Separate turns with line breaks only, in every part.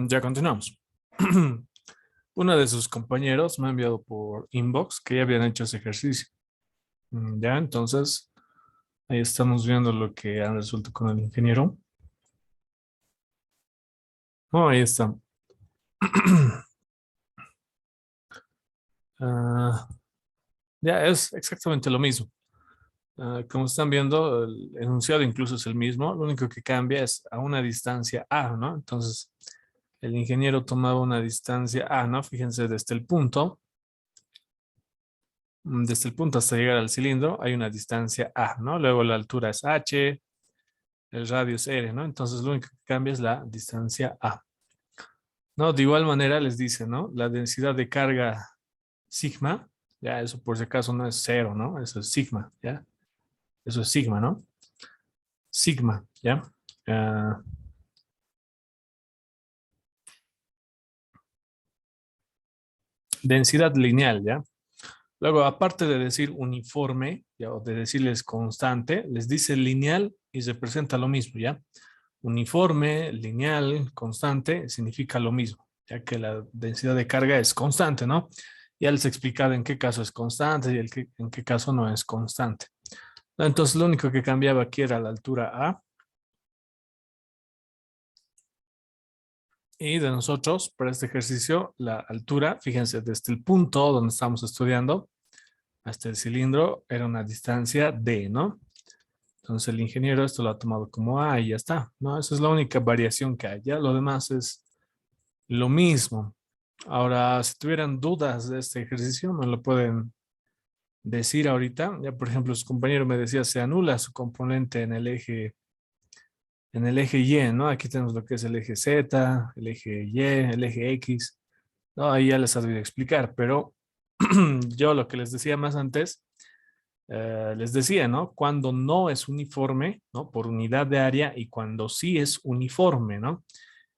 Ya continuamos. Uno de sus compañeros me ha enviado por inbox que ya habían hecho ese ejercicio. Ya, entonces, ahí estamos viendo lo que han resuelto con el ingeniero. Oh, ahí está. Ah, ya, es exactamente lo mismo. Como están viendo, el enunciado incluso es el mismo. Lo único que cambia es a una distancia A, ¿no? Entonces, el ingeniero tomaba una distancia A, ¿no? Fíjense, desde el punto hasta llegar al cilindro hay una distancia A, ¿no? Luego la altura es H, el radio es R, ¿no? Entonces lo único que cambia es la distancia A. ¿No? De igual manera les dice, ¿no? La densidad de carga sigma, ya eso por si acaso no es cero, ¿no? Eso es sigma, ¿ya? Eso es sigma, ¿no? Sigma, ¿ya? Ah, densidad lineal, ¿ya? Luego, aparte de decir uniforme, ¿ya? O de decirles constante, les dice lineal y representa lo mismo, ¿ya? Uniforme, lineal, constante, significa lo mismo, ya que la densidad de carga es constante, ¿no? Ya les he explicado en qué caso es constante y en qué caso no es constante. Entonces, lo único que cambiaba aquí era la altura A. Y de nosotros, para este ejercicio, la altura, fíjense, desde el punto donde estamos estudiando hasta el cilindro era una distancia D, ¿no? Entonces el ingeniero esto lo ha tomado como A y ya está, ¿no? Esa es la única variación que hay. Ya lo demás es lo mismo. Ahora, si tuvieran dudas de este ejercicio, me lo pueden decir ahorita. Ya, por ejemplo, su compañero me decía, se anula su componente en el eje Y, ¿no? Aquí tenemos lo que es el eje Z, el eje Y, el eje X. No, ahí ya les había explicar, pero yo lo que les decía más antes, les decía, ¿no? Cuando no es uniforme, ¿no? Por unidad de área y cuando sí es uniforme, ¿no?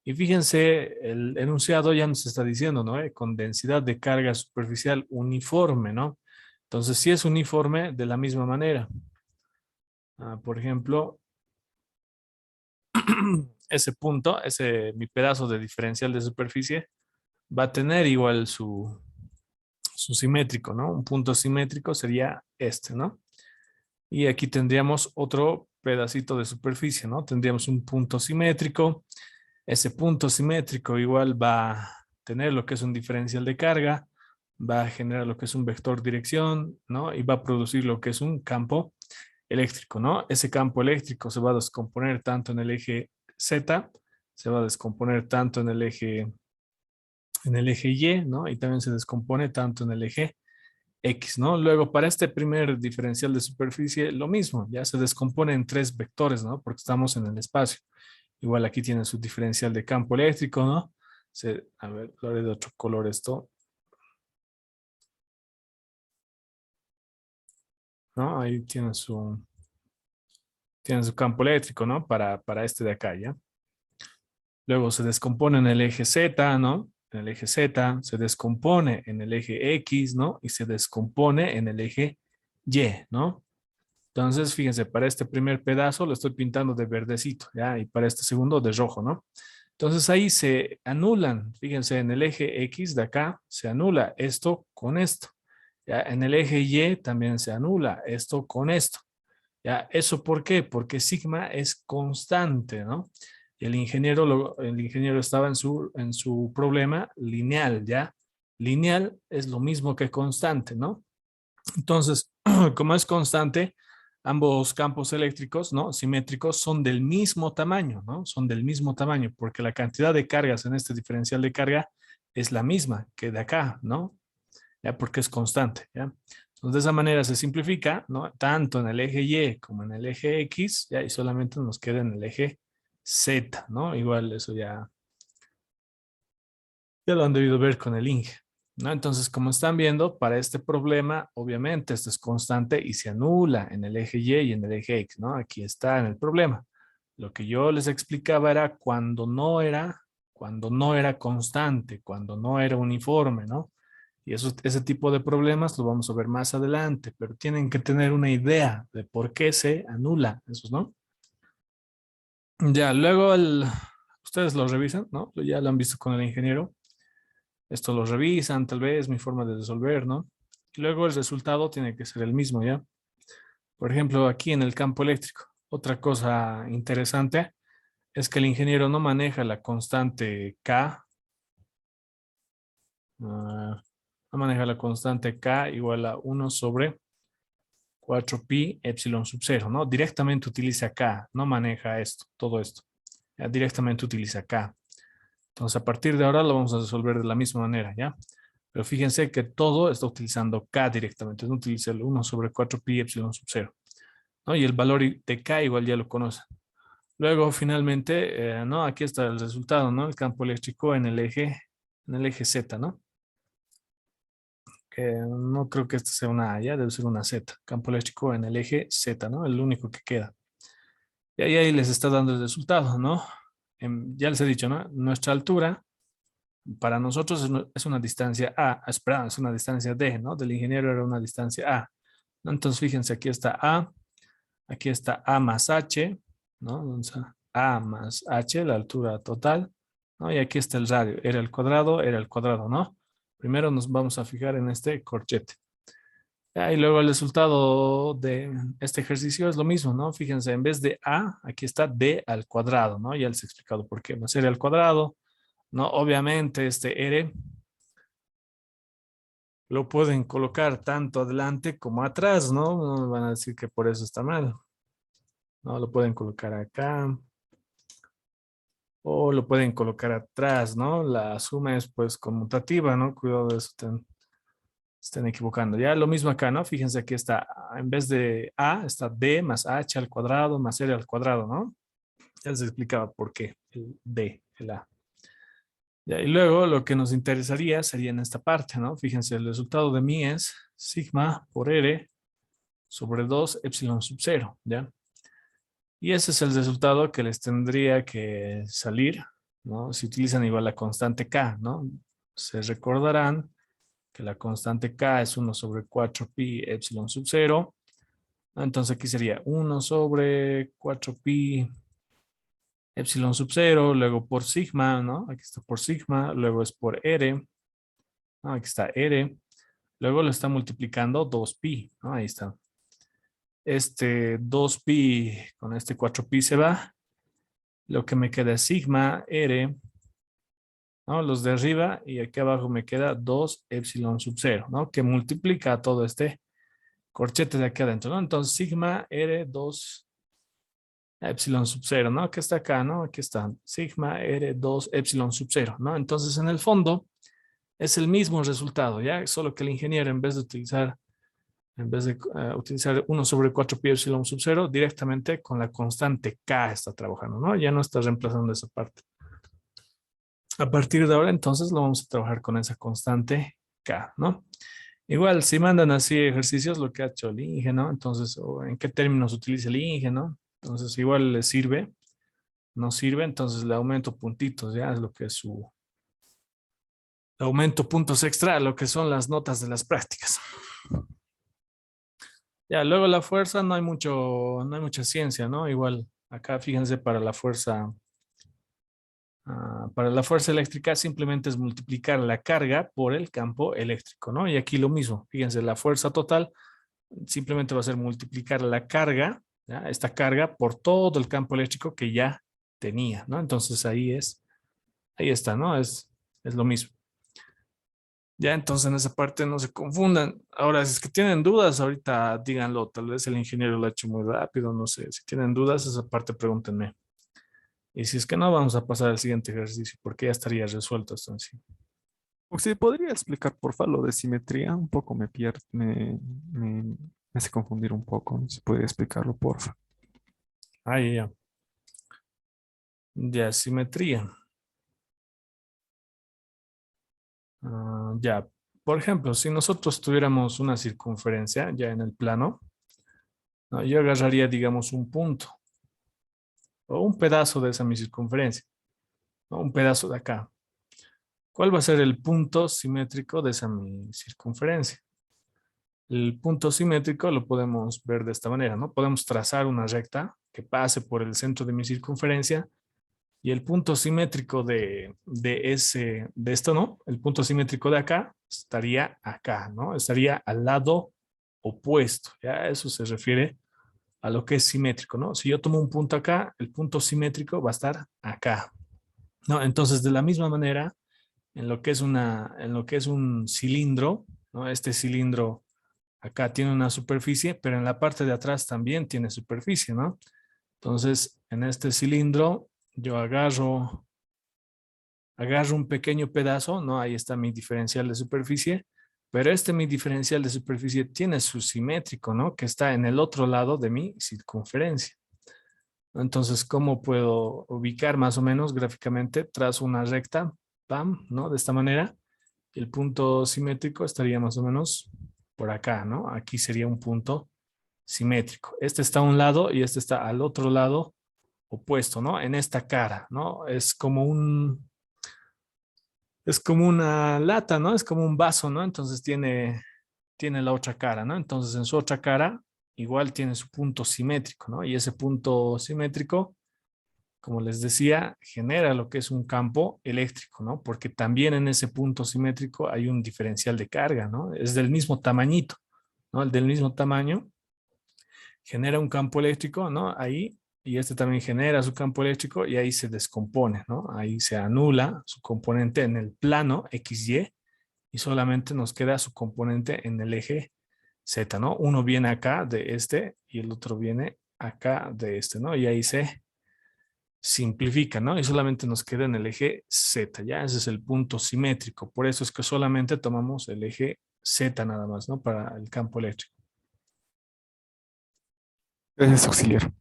Y fíjense, el enunciado ya nos está diciendo, ¿no? Con densidad de carga superficial uniforme, ¿no? Entonces, si es uniforme, de la misma manera. Por ejemplo, ese punto, mi pedazo de diferencial de superficie, va a tener igual su simétrico, ¿no? Un punto simétrico sería este, ¿no? Y aquí tendríamos otro pedacito de superficie, ¿no? Tendríamos un punto simétrico. Ese punto simétrico igual va a tener lo que es un diferencial de carga, va a generar lo que es un vector dirección, ¿no? Y va a producir lo que es un campo eléctrico, ¿no? Ese campo eléctrico se va a descomponer tanto en el eje Z, se va a descomponer tanto en el eje Y, ¿no? Y también se descompone tanto en el eje X, ¿no? Luego, para este primer diferencial de superficie, lo mismo, ya se descompone en tres vectores, ¿no? Porque estamos en el espacio. Igual aquí tiene su diferencial de campo eléctrico, ¿no? A ver, lo haré de otro color esto, ¿no? Ahí tiene su campo eléctrico, ¿no? Para este de acá, ¿ya? Luego se descompone en el eje Z, ¿no? En el eje Z, se descompone en el eje X, ¿no? Y se descompone en el eje Y, ¿no? Entonces, fíjense, para este primer pedazo lo estoy pintando de verdecito, ¿ya? Y para este segundo de rojo, ¿no? Entonces ahí se anulan, fíjense, en el eje X de acá se anula esto con esto. ¿Ya? En el eje Y también se anula esto con esto. ¿Ya? ¿Eso por qué? Porque sigma es constante, ¿no? Y el ingeniero estaba en su problema lineal, ¿ya? Lineal es lo mismo que constante, ¿no? Entonces, como es constante, ambos campos eléctricos, ¿no? Simétricos son del mismo tamaño, ¿no? Son del mismo tamaño, porque la cantidad de cargas en este diferencial de carga es la misma que de acá, ¿no? Ya porque es constante, ¿ya? Entonces, de esa manera se simplifica, ¿no? Tanto en el eje Y como en el eje X, ¿ya? Y solamente nos queda en el eje Z, ¿no? Igual eso ya lo han debido ver con el Inge, ¿no? Entonces, como están viendo, para este problema, obviamente, esto es constante y se anula en el eje Y y en el eje X, ¿no? Aquí está en el problema. Lo que yo les explicaba era cuando no era constante, cuando no era uniforme, ¿no? Y ese tipo de problemas lo vamos a ver más adelante, pero tienen que tener una idea de por qué se anula eso, ¿no? Ya, luego ustedes lo revisan, ¿no? Ya lo han visto con el ingeniero. Esto lo revisan, tal vez, mi forma de resolver, ¿no? Y luego el resultado tiene que ser el mismo, ¿ya? Por ejemplo, aquí en el campo eléctrico. Otra cosa interesante es que el ingeniero no maneja la constante K, no maneja la constante K igual a 1 sobre 4pi epsilon sub 0, ¿no? Directamente utiliza K, no maneja esto, todo esto. Ya, directamente utiliza K. Entonces, a partir de ahora lo vamos a resolver de la misma manera, ¿ya? Pero fíjense que todo está utilizando K directamente, no utiliza el 1 sobre 4pi epsilon sub 0, ¿no? Y el valor de K igual ya lo conocen. Luego, finalmente, ¿no? Aquí está el resultado, ¿no? El campo eléctrico en el eje Z, ¿no? Que no creo que este sea una A, ya debe ser una Z. Campo eléctrico en el eje Z, ¿no? El único que queda. Y ahí les está dando el resultado, ¿no? Ya les he dicho, ¿no? Nuestra altura para nosotros es una distancia A, perdón, es una distancia D, ¿no? Del ingeniero era una distancia A, ¿no? Entonces, fíjense, aquí está A más H, ¿no? Entonces, A más H, la altura total, ¿no? Y aquí está el radio, era el cuadrado, ¿no? Primero nos vamos a fijar en este corchete. Y luego el resultado de este ejercicio es lo mismo, ¿no? Fíjense, en vez de A, aquí está D al cuadrado, ¿no? Ya les he explicado por qué. Más R al cuadrado, ¿no? Obviamente este R lo pueden colocar tanto adelante como atrás, ¿no? No me van a decir que por eso está mal, ¿no? Lo pueden colocar acá o lo pueden colocar atrás, ¿no? La suma es pues conmutativa, ¿no? Cuidado de eso, estén equivocando. Ya lo mismo acá, ¿no? Fíjense aquí está, en vez de A, está D más H al cuadrado más R al cuadrado, ¿no? Ya les explicaba por qué el D, el A. Ya, y luego lo que nos interesaría sería en esta parte, ¿no? Fíjense, el resultado de mi es sigma por R sobre 2 epsilon sub 0, ¿ya? Y ese es el resultado que les tendría que salir, ¿no? Si utilizan igual la constante K, ¿no? Se recordarán que la constante K es 1 sobre 4pi epsilon sub 0. Entonces aquí sería 1 sobre 4pi epsilon sub 0, luego por sigma, ¿no? Aquí está por sigma, luego es por R, ¿no? Aquí está R, luego lo está multiplicando 2pi, ¿no? Ahí está. Este 2pi con este 4pi se va, lo que me queda es sigma R, ¿no? Los de arriba y aquí abajo me queda 2 epsilon sub 0, ¿no? Que multiplica todo este corchete de aquí adentro, ¿no? Entonces sigma R 2 epsilon sub 0, ¿no? Que está acá, ¿no? Aquí está sigma R 2 epsilon sub 0, ¿no? Entonces en el fondo es el mismo resultado, ¿ya? Solo que el ingeniero en vez de utilizar 1 sobre 4 pi epsilon sub 0, directamente con la constante K está trabajando, ¿no? Ya no está reemplazando esa parte. A partir de ahora, entonces, lo vamos a trabajar con esa constante K, ¿no? Igual, si mandan así ejercicios, lo que ha hecho el INGE, ¿no? Entonces, o en qué términos utiliza el INGE, ¿no? Entonces, igual le sirve, no sirve, entonces le aumento puntitos, ya es lo que es le aumento puntos extra, lo que son las notas de las prácticas. Ya, luego la fuerza no hay mucha ciencia, ¿no? Igual, acá fíjense para la fuerza eléctrica simplemente es multiplicar la carga por el campo eléctrico, ¿no? Y aquí lo mismo, fíjense, la fuerza total simplemente va a ser multiplicar la carga, ¿ya? Esta carga por todo el campo eléctrico que ya tenía, ¿no? Entonces ahí está, ¿no? Es lo mismo. Ya, entonces en esa parte no se confundan. Ahora, si es que tienen dudas, ahorita díganlo. Tal vez el ingeniero lo ha hecho muy rápido, no sé. Si tienen dudas, esa parte pregúntenme. Y si es que no, vamos a pasar al siguiente ejercicio, porque ya estaría resuelto esto en sí.
O si podría explicar, porfa, lo de simetría, un poco me pierde, me hace confundir un poco. Si puede explicarlo, porfa.
Ah, ya. Ya, simetría. Ya, por ejemplo, si nosotros tuviéramos una circunferencia ya en el plano, ¿no? Yo agarraría, digamos, un punto o un pedazo de esa mi circunferencia, ¿no? Un pedazo de acá. ¿Cuál va a ser el punto simétrico de esa mi circunferencia? El punto simétrico lo podemos ver de esta manera, ¿no? Podemos trazar una recta que pase por el centro de mi circunferencia y el punto simétrico de esto, ¿no? El punto simétrico de acá, ¿no? Estaría al lado opuesto, ¿ya? Eso se refiere a lo que es simétrico, ¿no? Si yo tomo un punto acá, el punto simétrico va a estar acá, ¿no? Entonces, de la misma manera, en lo que es un cilindro, ¿no? Este cilindro acá tiene una superficie, pero en la parte de atrás también tiene superficie, ¿no? Entonces, en este cilindro, yo agarro un pequeño pedazo, ¿no? Ahí está mi diferencial de superficie, pero mi diferencial de superficie tiene su simétrico, ¿no? Que está en el otro lado de mi circunferencia. Entonces, ¿cómo puedo ubicar más o menos gráficamente? Trazo una recta, pam, ¿no? De esta manera. El punto simétrico estaría más o menos por acá, ¿no? Aquí sería un punto simétrico. Este está a un lado y este está al otro lado opuesto, ¿no? En esta cara, ¿no? Es como una lata, ¿no? Es como un vaso, ¿no? Entonces tiene la otra cara, ¿no? Entonces en su otra cara igual tiene su punto simétrico, ¿no? Y ese punto simétrico, como les decía, genera lo que es un campo eléctrico, ¿no? Porque también en ese punto simétrico hay un diferencial de carga, ¿no? Es del mismo tamañito, ¿no? El del mismo tamaño genera un campo eléctrico, ¿no? Ahí, y este también genera su campo eléctrico y ahí se descompone, ¿no? Ahí se anula su componente en el plano XY y solamente nos queda su componente en el eje Z, ¿no? Uno viene acá de este y el otro viene acá de este, ¿no? Y ahí se simplifica, ¿no? Y solamente nos queda en el eje Z, ¿ya? Ese es el punto simétrico. Por eso es que solamente tomamos el eje Z nada más, ¿no? Para el campo eléctrico.
Gracias, auxiliar.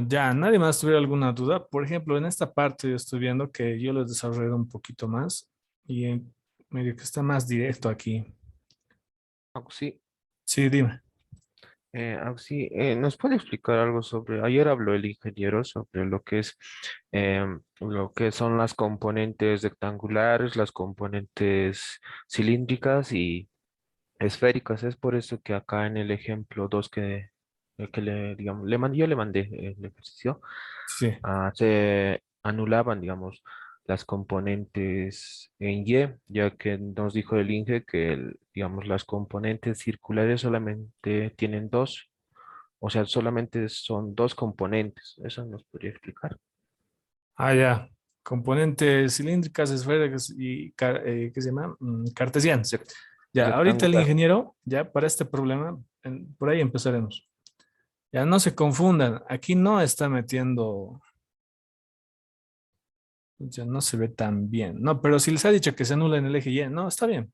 Ya, ¿nadie más tuviera alguna duda? Por ejemplo, en esta parte yo estoy viendo que yo lo he desarrollado un poquito más y medio que está más directo aquí.
Auxi,
Sí, dime.
¿nos puede explicar algo sobre, ayer habló el ingeniero sobre lo que es, lo que son las componentes rectangulares, las componentes cilíndricas y esféricas? Es por eso que acá en el ejemplo 2 que le, digamos, yo le mandé el ejercicio,
Sí.
se anulaban, digamos, las componentes en Y, ya que nos dijo el INGE que, digamos, las componentes circulares solamente tienen dos, o sea, solamente son dos componentes. ¿Eso nos podría explicar?
Ah, ya. Componentes cilíndricas, esféricas y, ¿qué se llama? Cartesianas.
Rec-
Ya, ahorita el
Rectangular.
ingeniero, ya para este problema, por ahí empezaremos. Ya no se confundan, aquí no está metiendo, ya no se ve tan bien. No, pero si les ha dicho que se anula en el eje Y, no, está bien.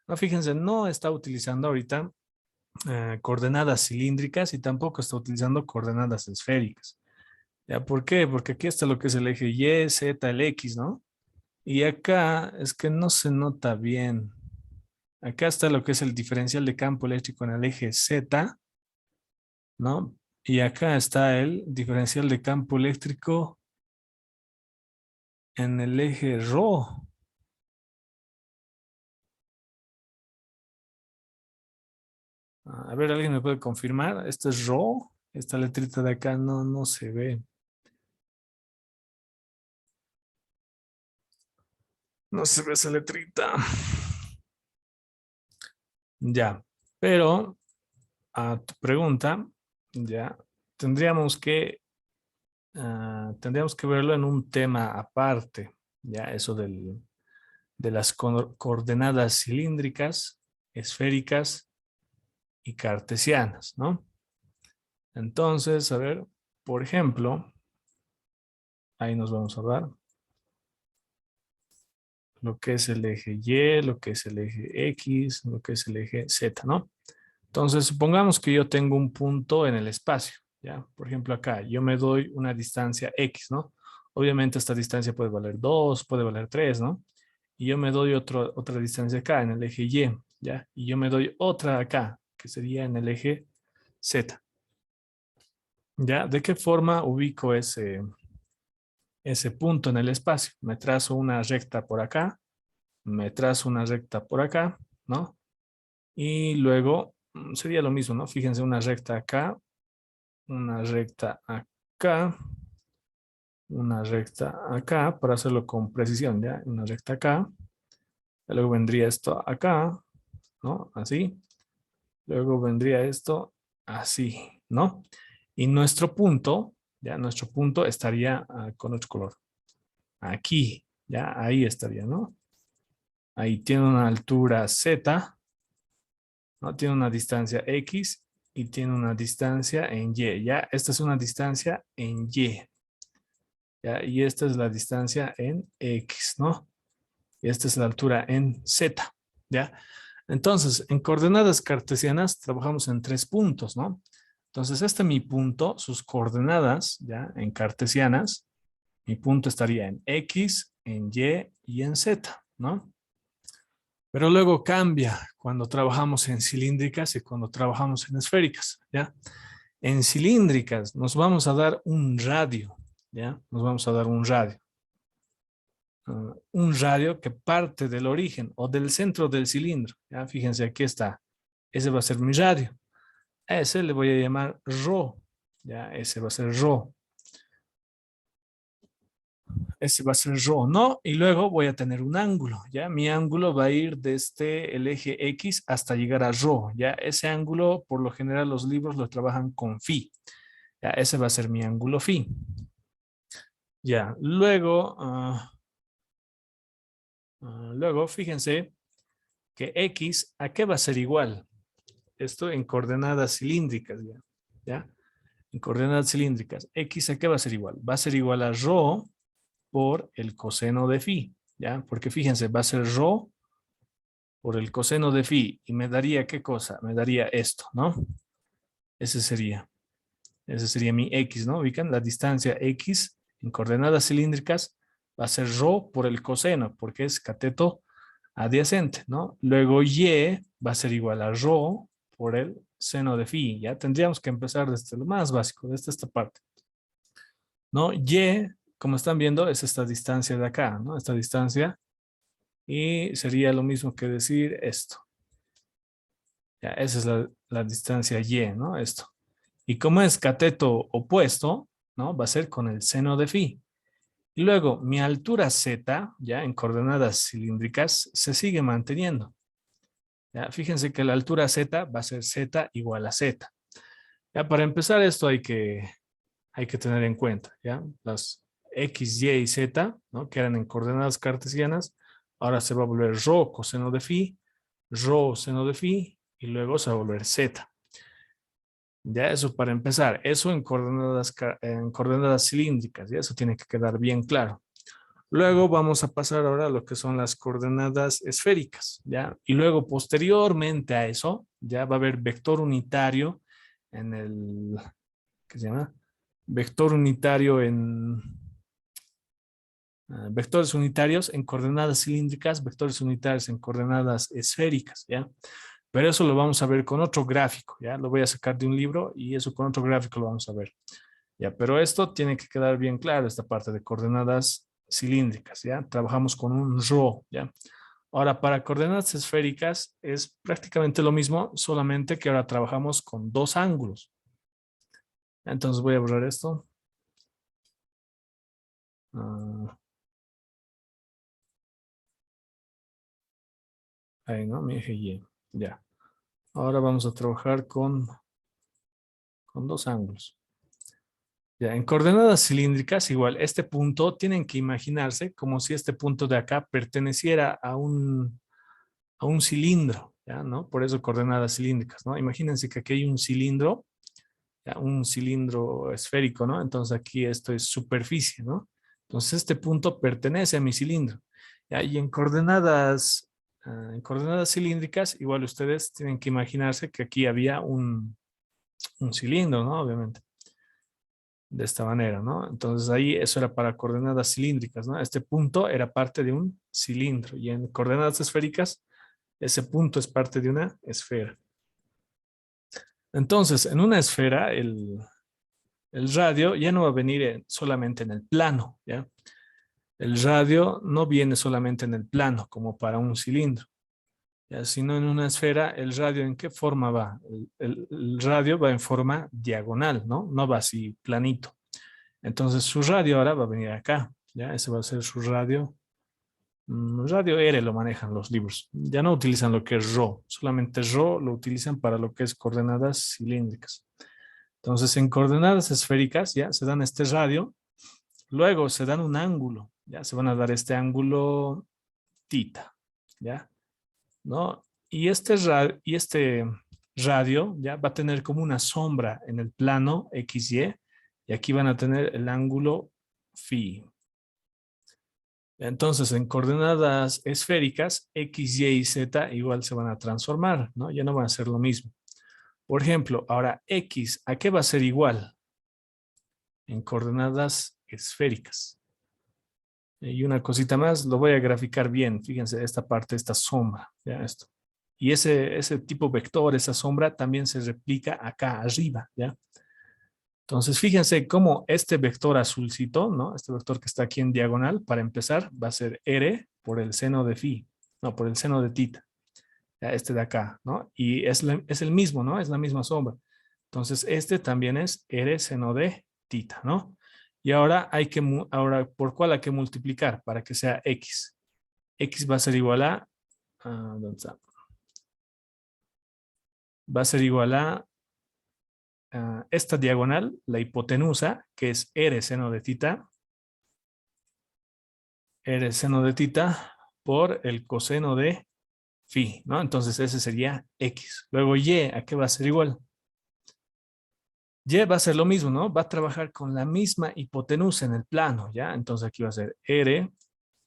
No, fíjense, no está utilizando ahorita coordenadas cilíndricas y tampoco está utilizando coordenadas esféricas. ¿Ya por qué? Porque aquí está lo que es el eje Y, Z, el X, ¿no? Y acá es que no se nota bien. Acá está lo que es el diferencial de campo eléctrico en el eje Z, ¿no? Y acá está el diferencial de campo eléctrico en el eje Rho. A ver, ¿alguien me puede confirmar? ¿Esto es Rho? Esta letrita de acá no se ve. No se ve esa letrita. Ya, pero a tu pregunta, ya, tendríamos que, tendríamos que verlo en un tema aparte, ya, eso de las coordenadas cilíndricas, esféricas y cartesianas, ¿no? Entonces, a ver, por ejemplo, ahí nos vamos a dar lo que es el eje Y, lo que es el eje X, lo que es el eje Z, ¿no? Entonces, supongamos que yo tengo un punto en el espacio, ¿ya? Por ejemplo, acá yo me doy una distancia X, ¿no? Obviamente esta distancia puede valer 2, puede valer 3, ¿no? Y yo me doy otra distancia acá en el eje Y, ¿ya? Y yo me doy otra acá, que sería en el eje Z, ¿ya? ¿De qué forma ubico ese punto en el espacio? Me trazo una recta por acá me trazo una recta por acá, ¿no? Y luego sería lo mismo, ¿no? Fíjense, una recta acá, una recta acá, una recta acá, para hacerlo con precisión, ¿ya? Una recta acá. Luego vendría esto acá, ¿no? Así. Luego vendría esto así, ¿no? Y nuestro punto, ya, nuestro punto estaría con otro color. Aquí, ya, ahí estaría, ¿no? Ahí tiene una altura Z, ¿no? Tiene una distancia X y tiene una distancia en Y, ¿ya? Esta es una distancia en Y, ¿ya? Y esta es la distancia en X, ¿no? Y esta es la altura en Z, ¿ya? Entonces, en coordenadas cartesianas trabajamos en 3 puntos, ¿no? Entonces, este es mi punto, sus coordenadas, ¿ya? En cartesianas, mi punto estaría en X, en Y y en Z, ¿no? Pero luego cambia cuando trabajamos en cilíndricas y cuando trabajamos en esféricas, ¿ya? En cilíndricas nos vamos a dar un radio, ¿ya? Nos vamos a dar un radio. Un radio que parte del origen o del centro del cilindro, ¿ya? Fíjense, aquí está. Ese va a ser mi radio. A ese le voy a llamar ρ, ¿ya? Ese va a ser ρ. Ese va a ser ρ, ¿no? Y luego voy a tener un ángulo, ¿ya? Mi ángulo va a ir desde el eje X hasta llegar a ρ, ¿ya? Ese ángulo, por lo general, los libros lo trabajan con phi, ¿ya? Ese va a ser mi ángulo phi. Ya, luego, luego, fíjense que X, ¿a qué va a ser igual? Esto en coordenadas cilíndricas, ¿ya? ¿Ya? En coordenadas cilíndricas, X, ¿a qué va a ser igual? Va a ser igual a ρ por el coseno de phi, ¿ya? Porque fíjense, va a ser ρ por el coseno de phi y me daría ¿qué cosa? Me daría esto, ¿no? Ese sería mi X, ¿no? Ubican la distancia X en coordenadas cilíndricas va a ser ρ por el coseno, porque es cateto adyacente, ¿no? Luego Y va a ser igual a ρ por el seno de phi, ¿ya? Tendríamos que empezar desde lo más básico, desde esta parte, ¿no? Y, como están viendo, es esta distancia de acá, ¿no? Esta distancia. Y sería lo mismo que decir esto. Ya, esa es la distancia Y, ¿no? Esto. Y como es cateto opuesto, ¿no? Va a ser con el seno de phi. Y luego, mi altura Z, ya en coordenadas cilíndricas, se sigue manteniendo. Ya, fíjense que la altura Z va a ser Z igual a Z. Ya, para empezar esto hay que tener en cuenta, ¿ya? Las X, Y y Z, ¿no? Que eran en coordenadas cartesianas, ahora se va a volver ρ coseno de phi, ρ seno de phi, y luego se va a volver Z. Ya eso para empezar, eso en coordenadas cilíndricas, ya eso tiene que quedar bien claro. Luego vamos a pasar ahora a lo que son las coordenadas esféricas, ¿ya? Y luego posteriormente a eso, ya va a haber vector unitario en el, ¿qué se llama? Vector unitario en vectores unitarios en coordenadas cilíndricas, vectores unitarios en coordenadas esféricas, ¿ya? Pero eso lo vamos a ver con otro gráfico, ¿ya? Lo voy a sacar de un libro y eso con otro gráfico lo vamos a ver, ¿ya? Pero esto tiene que quedar bien claro, esta parte de coordenadas cilíndricas, ¿ya? Trabajamos con un ρ, ¿ya? Ahora, para coordenadas esféricas es prácticamente lo mismo, solamente que ahora trabajamos con 2 ángulos. Entonces voy a borrar esto. Ahí, ¿no? Mi eje Y. Ya. Ahora vamos a trabajar con 2 ángulos. Ya, en coordenadas cilíndricas, igual, este punto tienen que imaginarse como si este punto de acá perteneciera a un cilindro, ¿ya? ¿No? Por eso coordenadas cilíndricas, ¿no? Imagínense que aquí hay un cilindro, ¿ya? Un cilindro esférico, ¿no? Entonces aquí esto es superficie, ¿no? Entonces este punto pertenece a mi cilindro, ¿ya? Y en coordenadas cilíndricas, igual ustedes tienen que imaginarse que aquí había un cilindro, ¿no? Obviamente. De esta manera, ¿no? Entonces ahí eso era para coordenadas cilíndricas, ¿no? Este punto era parte de un cilindro y en coordenadas esféricas ese punto es parte de una esfera. Entonces, en una esfera el radio ya no va a venir solamente en el plano, ¿ya? El radio no viene solamente en el plano, como para un cilindro, ya, sino en una esfera. ¿El radio en qué forma va? El radio va en forma diagonal, ¿no? No va así planito. Entonces su radio ahora va a venir acá, ¿ya? Ese va a ser su radio. Radio R lo manejan los libros. Ya no utilizan lo que es ρ, solamente ρ lo utilizan para lo que es coordenadas cilíndricas. Entonces en coordenadas esféricas ya se dan este radio, luego se dan un ángulo, ya se van a dar este ángulo tita, ¿ya? ¿No? Y este radio ya va a tener como una sombra en el plano XY y aquí van a tener el ángulo phi. Entonces, en coordenadas esféricas, X, Y y Z igual se van a transformar, ¿no? Ya no van a ser lo mismo. Por ejemplo, ahora X, ¿a qué va a ser igual? En coordenadas esféricas. Y una cosita más, lo voy a graficar bien. Fíjense, esta parte, esta sombra, ¿ya? Esto. Y ese tipo vector, esa sombra, también se replica acá arriba, ¿ya? Entonces, fíjense cómo este vector azulcito, ¿no? Este vector que está aquí en diagonal, para empezar, va a ser R por el seno de phi, no, por el seno de tita, ya, este de acá, ¿no? Y es el mismo, ¿no? Es la misma sombra. Entonces, este también es R seno de tita, ¿no? Y ahora ahora, ¿por cuál hay que multiplicar? Para que sea X. X va a ser igual a, ¿dónde está? Va a ser igual a esta diagonal, la hipotenusa, que es R seno de tita, R seno de tita por el coseno de phi, ¿no? Entonces ese sería X. Luego Y, ¿a qué va a ser igual? Y va a ser lo mismo, ¿no? Va a trabajar con la misma hipotenusa en el plano, ¿ya? Entonces aquí va a ser R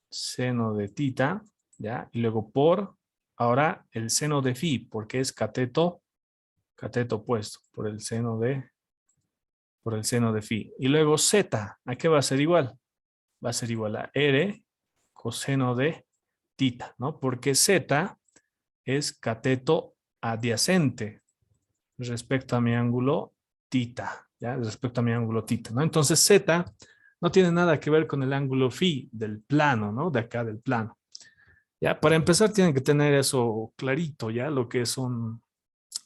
seno de tita, ¿ya? Y luego por, ahora el seno de phi, porque es cateto opuesto, por el seno de phi. Y luego Z, ¿a qué va a ser igual? Va a ser igual a R coseno de tita, ¿no? Porque Z es cateto adyacente respecto a mi ángulo tita, ¿ya? Respecto a mi ángulo tita, ¿no? Entonces Z no tiene nada que ver con el ángulo phi del plano, ¿no? De acá del plano. Ya, para empezar tienen que tener eso clarito, ¿ya? Lo que son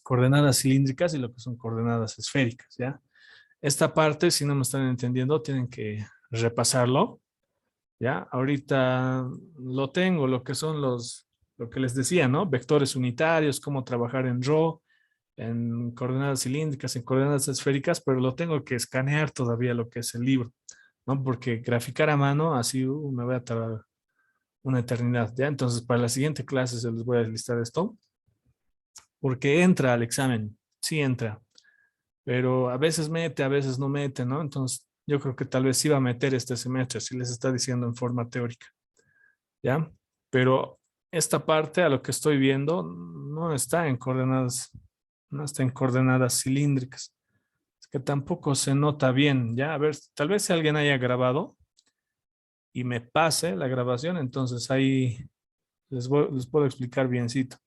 coordenadas cilíndricas y lo que son coordenadas esféricas, ¿ya? Esta parte, si no me están entendiendo, tienen que repasarlo, ¿ya? Ahorita lo tengo, lo que son lo que les decía, ¿no? Vectores unitarios, cómo trabajar en ρ, en coordenadas cilíndricas, en coordenadas esféricas, pero lo tengo que escanear todavía lo que es el libro, ¿no? Porque graficar a mano, así me voy a tardar una eternidad, ¿ya? Entonces, para la siguiente clase se les voy a listar esto, porque entra al examen, sí entra, pero a veces mete, a veces no mete, ¿no? Entonces, yo creo que tal vez sí va a meter este semestre, si les está diciendo en forma teórica, ¿ya? Pero esta parte, a lo que estoy viendo, no está en coordenadas, no está en coordenadas cilíndricas. Es que tampoco se nota bien, ¿ya? A ver, tal vez si alguien haya grabado y me pase la grabación, entonces ahí les puedo explicar biencito.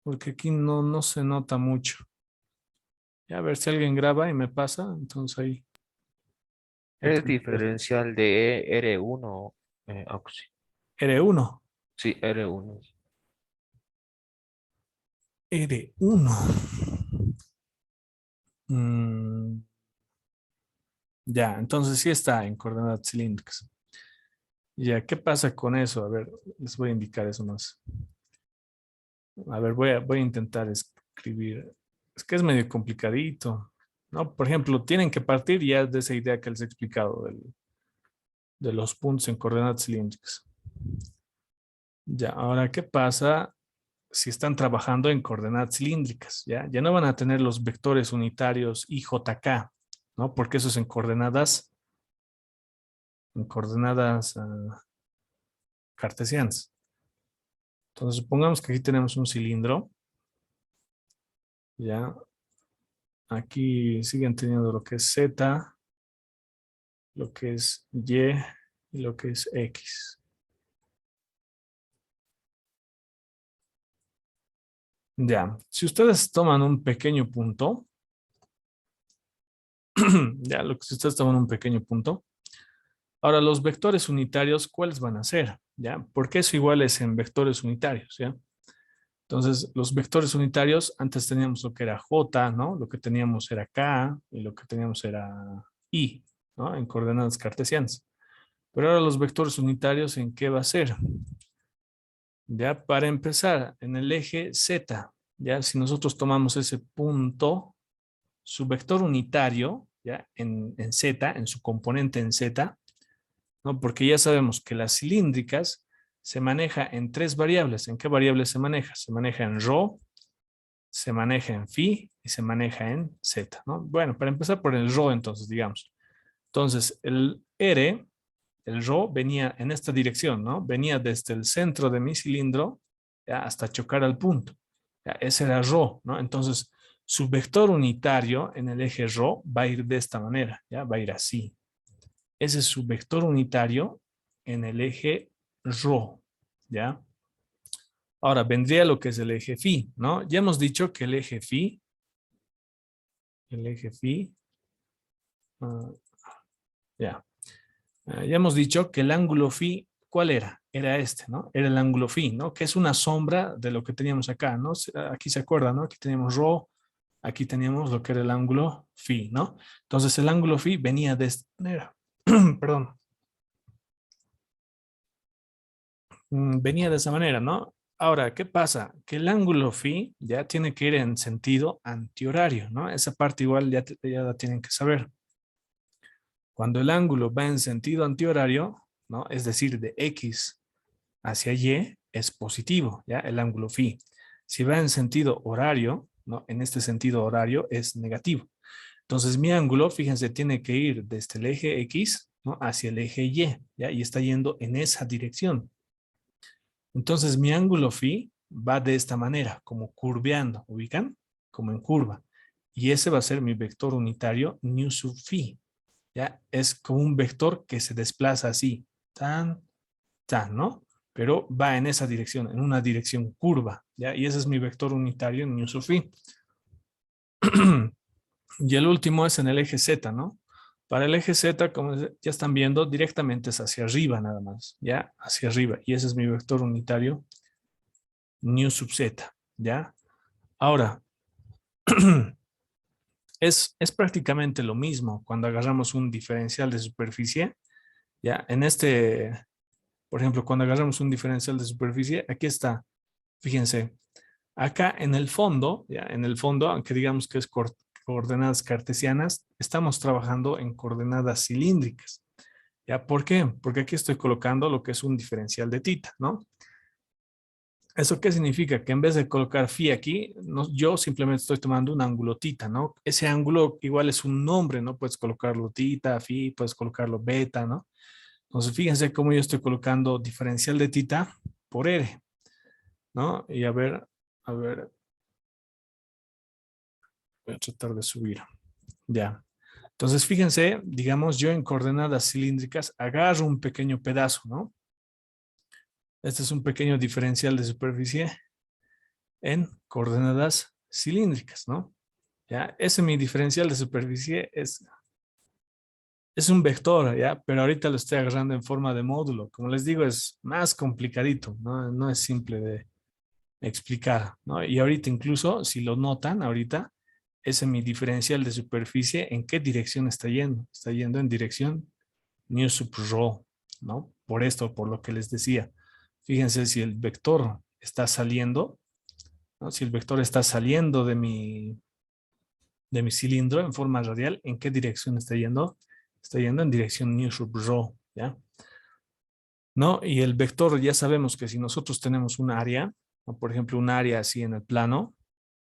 Porque aquí no se nota mucho. Ya, a ver si alguien graba y me pasa, entonces ahí.
Es diferencial de R1, Auxi.
R1.
Sí, R1.
R1. Mm, ya, entonces sí está en coordenadas cilíndricas. Ya, ¿qué pasa con eso? A ver, les voy a indicar eso más. A ver, voy a intentar escribir. Es que es medio complicadito, ¿no? Por ejemplo, tienen que partir ya de esa idea que les he explicado de los puntos en coordenadas cilíndricas. Ya, ahora, ¿qué pasa si están trabajando en coordenadas cilíndricas? Ya no van a tener los vectores unitarios IJK, ¿no? Porque eso es en coordenadas cartesianas. Entonces, supongamos que aquí tenemos un cilindro, ya. Aquí siguen teniendo lo que es Z, lo que es Y y lo que es X. Ya, si ustedes toman un pequeño punto, ya, si ustedes toman un pequeño punto, Ahora, los vectores unitarios, ¿cuáles van a ser? ¿Ya? Porque eso igual es en vectores unitarios, ¿ya? Entonces, los vectores unitarios, antes teníamos lo que era J, ¿no? Lo que teníamos era K y lo que teníamos era I, ¿no? En coordenadas cartesianas. Pero ahora los vectores unitarios, ¿en qué va a ser? Ya, para empezar, en el eje Z, ya, si nosotros tomamos ese punto, su vector unitario, ya, en Z, en su componente en Z, ¿no? Porque ya sabemos que las cilíndricas se maneja en tres variables. ¿En qué variables se maneja? Se maneja en ρ, se maneja en phi y se maneja en z, ¿no? Bueno, para empezar por el ρ entonces, digamos. Entonces, el R, el ρ venía en esta dirección, ¿no? Venía desde el centro de mi cilindro, ¿ya? Hasta chocar al punto. ¿Ya? Ese era ρ, ¿no? Entonces, su vector unitario en el eje ρ va a ir de esta manera, ¿ya? Va a ir así. Ese es su vector unitario en el eje ρ, ¿ya? Ahora vendría lo que es el eje phi, ¿no? Ya hemos dicho que ah, ya, ya hemos dicho que el ángulo phi, ¿cuál era? Era este, ¿no? Era el ángulo phi, ¿no? Que es una sombra de lo que teníamos acá, ¿no? Aquí se acuerdan, ¿no? Aquí teníamos ρ, aquí teníamos lo que era el ángulo phi, ¿no? Entonces el ángulo phi venía de esta manera, perdón. Venía de esa manera, ¿no? Ahora, ¿qué pasa? Que el ángulo phi ya tiene que ir en sentido antihorario, ¿no? Esa parte igual ya la tienen que saber. Cuando el ángulo va en sentido antihorario, ¿no? Es decir, de X hacia Y, es positivo, ¿ya? El ángulo phi. Si va en sentido horario, ¿no? En este sentido horario es negativo. Entonces mi ángulo, fíjense, tiene que ir desde el eje X, ¿no? Hacia el eje Y, ¿ya? Y está yendo en esa dirección. Entonces mi ángulo phi va de esta manera, como curveando, ¿ubican? Como en curva. Y ese va a ser mi vector unitario nu sub phi. ¿Ya? Es como un vector que se desplaza así, tan, tan, ¿no? Pero va en esa dirección, en una dirección curva, ¿ya? Y ese es mi vector unitario nu sub phi. Y el último es en el eje Z, ¿no? Para el eje Z, como ya están viendo, directamente es hacia arriba nada más, ¿ya? Hacia arriba. Y ese es mi vector unitario nu sub z, ¿ya? Ahora, es prácticamente lo mismo cuando agarramos un diferencial de superficie, ¿ya? En este, por ejemplo, cuando agarramos un diferencial de superficie, aquí está, fíjense, acá en el fondo, ¿ya? En el fondo, aunque digamos que es coordenadas cartesianas, estamos trabajando en coordenadas cilíndricas, ¿ya? ¿Por qué? Porque aquí estoy colocando lo que es un diferencial de θ, ¿no? ¿Eso qué significa? Que en vez de colocar phi aquí, yo simplemente estoy tomando un ángulo θ, ¿no? Ese ángulo igual es un nombre, ¿no? Puedes colocarlo θ, phi, puedes colocarlo beta, ¿no? Entonces, fíjense cómo yo estoy colocando diferencial de θ por r, ¿no? Y a ver, voy a tratar de subir. Ya. Entonces, fíjense, digamos, yo en coordenadas cilíndricas agarro un pequeño pedazo, ¿no? Este es un pequeño diferencial de superficie en coordenadas cilíndricas, ¿no? ¿Ya? Ese mi diferencial de superficie es un vector, ¿ya? Pero ahorita lo estoy agarrando en forma de módulo. Como les digo, es más complicadito, ¿no? No es simple de explicar, ¿no? Y ahorita incluso, si lo notan, ahorita, ese mi diferencial de superficie, ¿en qué dirección está yendo? Está yendo en dirección nu sub rho, ¿no? Por esto, por lo que les decía. Fíjense si el vector está saliendo, ¿no? Si el vector está saliendo de mi cilindro en forma radial, ¿en qué dirección está yendo? Está yendo en dirección nu sub rho, ¿ya? ¿No? Y el vector, ya sabemos que si nosotros tenemos un área, ¿no? Por ejemplo, un área así en el plano,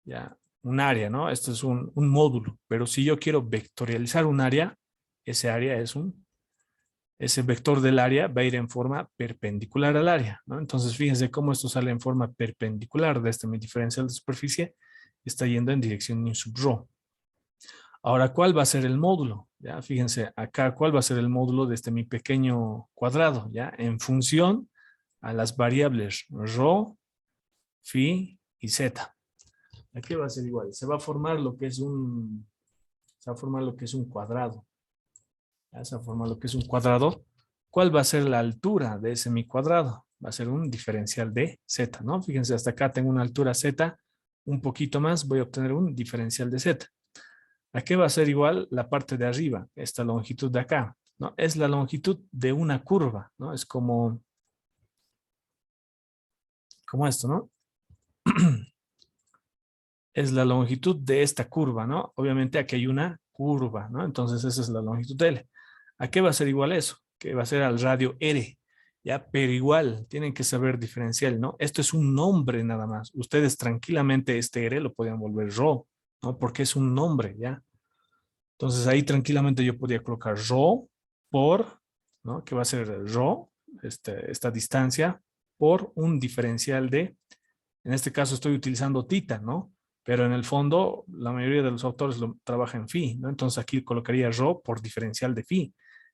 ¿ya? Un área, ¿no? Esto es un módulo, pero si yo quiero vectorializar un área, ese área es ese vector del área va a ir en forma perpendicular al área, ¿no? Entonces, fíjense cómo esto sale en forma perpendicular de mi diferencial de superficie, está yendo en dirección nu sub rho. Ahora, ¿cuál va a ser el módulo? Ya, fíjense acá, ¿cuál va a ser el módulo de mi pequeño cuadrado? Ya, en función a las variables ρ, phi y z. Aquí va a ser igual. Se va a formar lo que es se va a formar lo que es un cuadrado. Ya, se va a formar lo que es un cuadrado ¿Cuál va a ser la altura de ese mi cuadrado? Va a ser un diferencial de z, ¿no? Fíjense, hasta acá tengo una altura z, un poquito más, voy a obtener un diferencial de z. ¿A qué va a ser igual la parte de arriba? Esta longitud de acá, ¿no? Es la longitud de una curva, ¿no? Es como esto, ¿no? Es la longitud de esta curva, ¿no? Obviamente aquí hay una curva, ¿no? Entonces esa es la longitud de L. ¿A qué va a ser igual eso? Que va a ser al radio R, ¿ya? Pero igual, tienen que saber diferencial, ¿no? Esto es un nombre nada más. Ustedes tranquilamente este R lo podían volver ρ, ¿no? Porque es un nombre, ¿ya? Entonces ahí tranquilamente yo podría colocar ρ por, ¿no? Que va a ser ρ, esta distancia, por un diferencial de, en este caso estoy utilizando tita, ¿no? Pero en el fondo la mayoría de los autores lo trabajan en phi, ¿no? Entonces aquí colocaría ρ por diferencial de phi.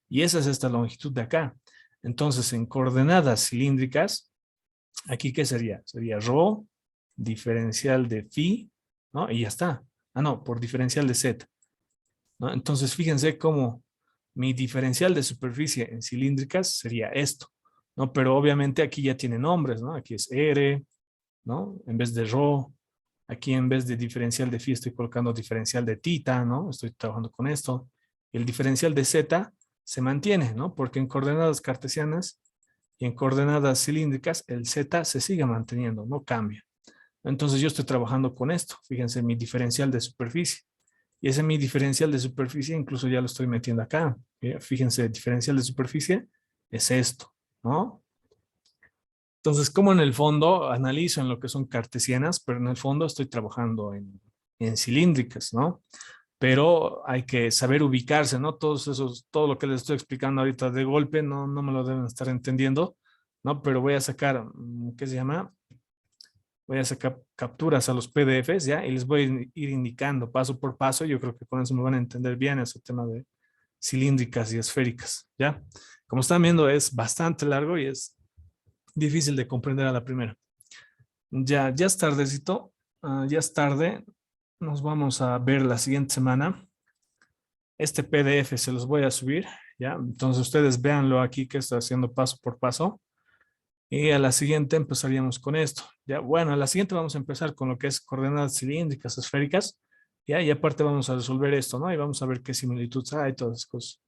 Y esa es esta longitud de acá. Entonces en coordenadas cilíndricas, aquí ¿qué sería? Sería ρ diferencial de phi, ¿no? Y ya está. Ah, no, por diferencial de z, ¿no? Entonces fíjense cómo mi diferencial de superficie en cilíndricas sería esto, ¿no? Pero obviamente aquí ya tiene nombres, ¿no? Aquí es R, ¿no? En vez de ρ, aquí en vez de diferencial de phi estoy colocando diferencial de tita, ¿no? Estoy trabajando con esto. El diferencial de z se mantiene, ¿no? Porque en coordenadas cartesianas y en coordenadas cilíndricas el z se sigue manteniendo, no cambia. Entonces yo estoy trabajando con esto. Fíjense, mi diferencial de superficie. Y ese mi diferencial de superficie incluso ya lo estoy metiendo acá. Fíjense, el diferencial de superficie es esto, ¿no? Entonces, como en el fondo analizo en lo que son cartesianas, pero en el fondo estoy trabajando en cilíndricas, ¿no? Pero hay que saber ubicarse, ¿no? Todo lo que les estoy explicando ahorita de golpe, no me lo deben estar entendiendo, ¿no? Pero voy a sacar, ¿qué se llama? Voy a sacar capturas a los PDFs, ¿ya? Y les voy a ir indicando paso por paso. Yo creo que con eso me van a entender bien ese tema de cilíndricas y esféricas, ¿ya? Como están viendo, es bastante largo y es difícil de comprender a la primera. Ya es tardecito, ya es tarde. Nos vamos a ver la siguiente semana. Este PDF se los voy a subir, ¿ya? Entonces ustedes véanlo aquí que está haciendo paso por paso. Y a la siguiente empezaríamos con esto. Ya, bueno, a la siguiente vamos a empezar con lo que es coordenadas cilíndricas, esféricas. Ya, y aparte vamos a resolver esto, ¿no? Y vamos a ver qué similitudes hay, todas esas cosas.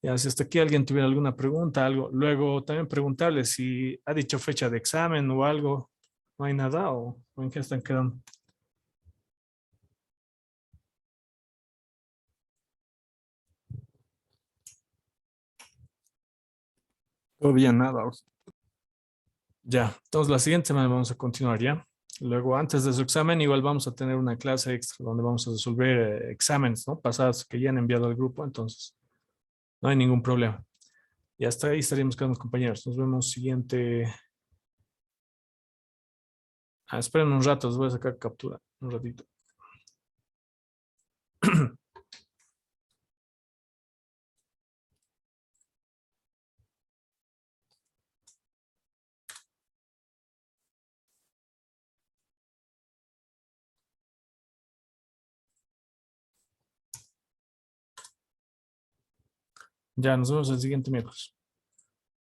Ya, si hasta aquí alguien tuviera alguna pregunta, algo. Luego también preguntarle si ha dicho fecha de examen o algo. ¿No hay nada o en qué están quedando?
Todavía nada.
Ya, entonces la siguiente semana vamos a continuar ya. Luego, antes de su examen, igual vamos a tener una clase extra donde vamos a resolver exámenes, ¿no? Pasados que ya han enviado al grupo, entonces no hay ningún problema. Y hasta ahí estaríamos quedando, compañeros. Nos vemos siguiente. Esperen un rato, les voy a sacar captura. Un ratito. Ya, nos vemos el siguiente miércoles.